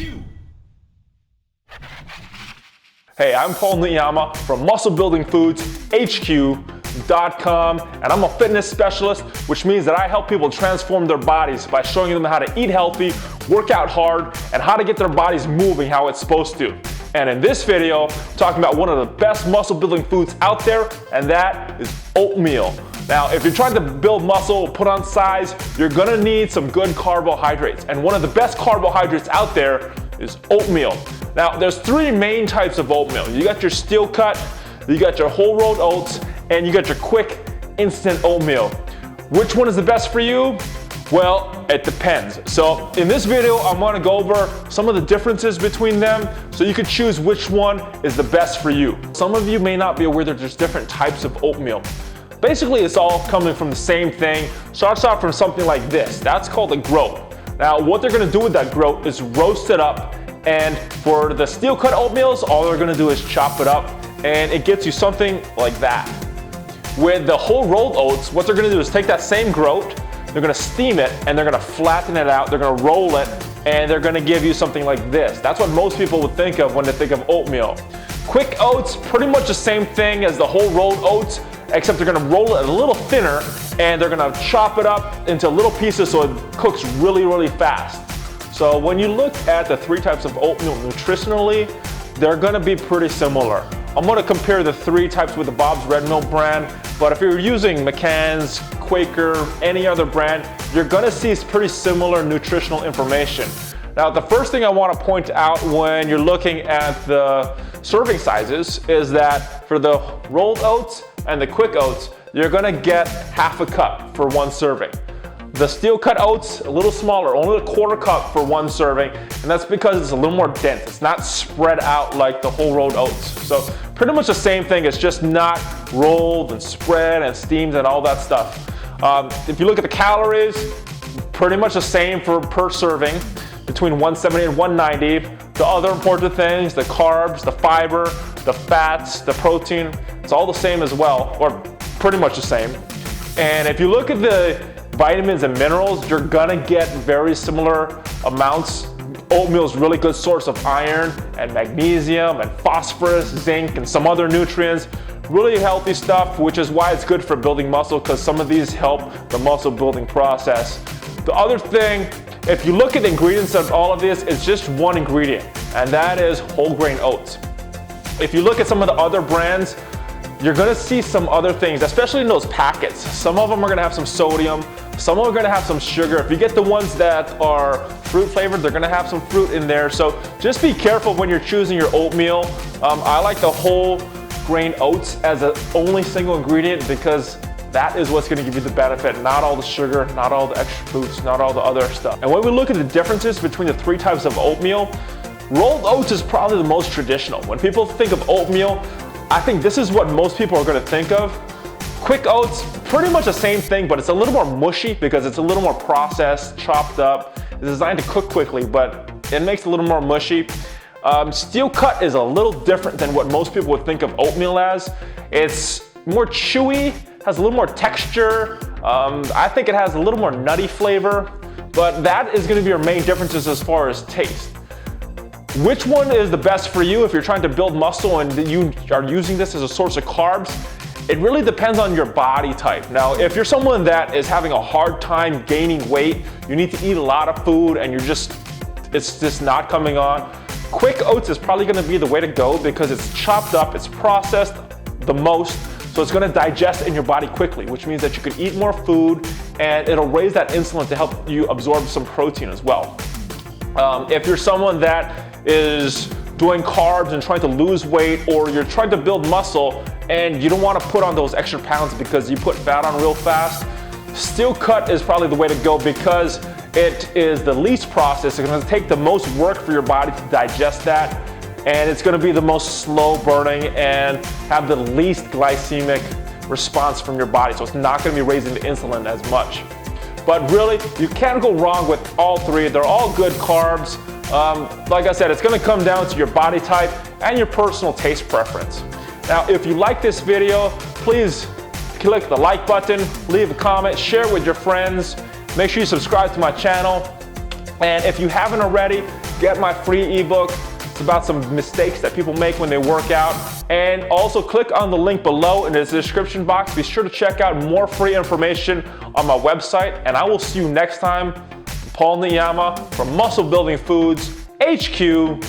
HQ. Hey, I'm Paul Niyama from MuscleBuildingFoods.HQ.com, and I'm a fitness specialist, which means that I help people transform their bodies by showing them how to eat healthy, work out hard, and how to get their bodies moving how it's supposed to. And in this video, I'm talking about one of the best muscle building foods out there, and that is oatmeal. Now, if you're trying to build muscle, put on size, you're gonna need some good carbohydrates. And one of the best carbohydrates out there is oatmeal. Now, there's three main types of oatmeal. You got your steel cut, you got your whole rolled oats, and you got your quick instant oatmeal. Which one is the best for you? Well, it depends. So in this video, I'm gonna go over some of the differences between them so you can choose which one is the best for you. Some of you may not be aware that there's different types of oatmeal. Basically, it's all coming from the same thing. Starts out from something like this. That's called a groat. Now, what they're gonna do with that groat is roast it up, and for the steel cut oatmeals, all they're gonna do is chop it up, and it gets you something like that. With the whole rolled oats, what they're gonna do is take that same groat, they're gonna steam it, and they're gonna flatten it out, they're gonna roll it, and they're gonna give you something like this. That's what most people would think of when they think of oatmeal. Quick oats, pretty much the same thing as the whole rolled oats, except they're gonna roll it a little thinner, and they're gonna chop it up into little pieces so it cooks really, really fast. So when you look at the three types of oatmeal nutritionally, they're gonna be pretty similar. I'm gonna compare the three types with the Bob's Red Mill brand, but if you're using McCann's, Quaker, any other brand, you're gonna see pretty similar nutritional information. Now, the first thing I wanna point out when you're looking at the serving sizes is that for the rolled oats and the quick oats, you're gonna get half a cup for one serving. The steel cut oats, a little smaller, only a quarter cup for one serving, and that's because it's a little more dense. It's not spread out like the whole rolled oats. So pretty much the same thing, it's just not rolled and spread and steamed and all that stuff. If you look at the calories, pretty much the same for per serving, between 170 and 190. The other important things, the carbs, the fiber, the fats, the protein, it's all the same as well, or pretty much the same. And if you look at the vitamins and minerals, you're gonna get very similar amounts. Oatmeal is a really good source of iron and magnesium and phosphorus, zinc, and some other nutrients. Really healthy stuff, which is why it's good for building muscle, because some of these help the muscle building process. The other thing, if you look at the ingredients of all of this, it's just one ingredient, and that is whole grain oats. If you look at some of the other brands, you're gonna see some other things, especially in those packets. Some of them are gonna have some sodium, some of them are gonna have some sugar. If you get the ones that are fruit flavored, they're gonna have some fruit in there. So just be careful when you're choosing your oatmeal. I like the whole grain oats as an only single ingredient because that is what's gonna give you the benefit, not all the sugar, not all the extra fruits, not all the other stuff. And when we look at the differences between the three types of oatmeal, rolled oats is probably the most traditional. When people think of oatmeal, I think this is what most people are gonna think of. Quick oats, pretty much the same thing, but it's a little more mushy because it's a little more processed, chopped up. It's designed to cook quickly, but it makes it a little more mushy. Steel cut is a little different than what most people would think of oatmeal as. It's more chewy, has a little more texture. I think it has a little more nutty flavor, but that is gonna be your main differences as far as taste. Which one is the best for you if you're trying to build muscle and you are using this as a source of carbs? It really depends on your body type. Now, if you're someone that is having a hard time gaining weight, you need to eat a lot of food and it's just not coming on, quick oats is probably gonna be the way to go because it's chopped up, it's processed the most, so it's gonna digest in your body quickly, which means that you can eat more food and it'll raise that insulin to help you absorb some protein as well. If you're someone that is doing carbs and trying to lose weight, or you're trying to build muscle and you don't want to put on those extra pounds because you put fat on real fast, steel cut is probably the way to go because it is the least processed. It's going to take the most work for your body to digest that, and it's going to be the most slow burning and have the least glycemic response from your body, so it's not going to be raising the insulin as much. But really, you can't go wrong with all three. They're all good carbs. Like I said, it's gonna come down to your body type and your personal taste preference. Now, if you like this video, please click the like button, leave a comment, share it with your friends. Make sure you subscribe to my channel. And if you haven't already, get my free ebook. It's about some mistakes that people make when they work out. And also click on the link below in the description box. Be sure to check out more free information on my website. And I will see you next time. Paul Niyama from Muscle Building Foods HQ.com.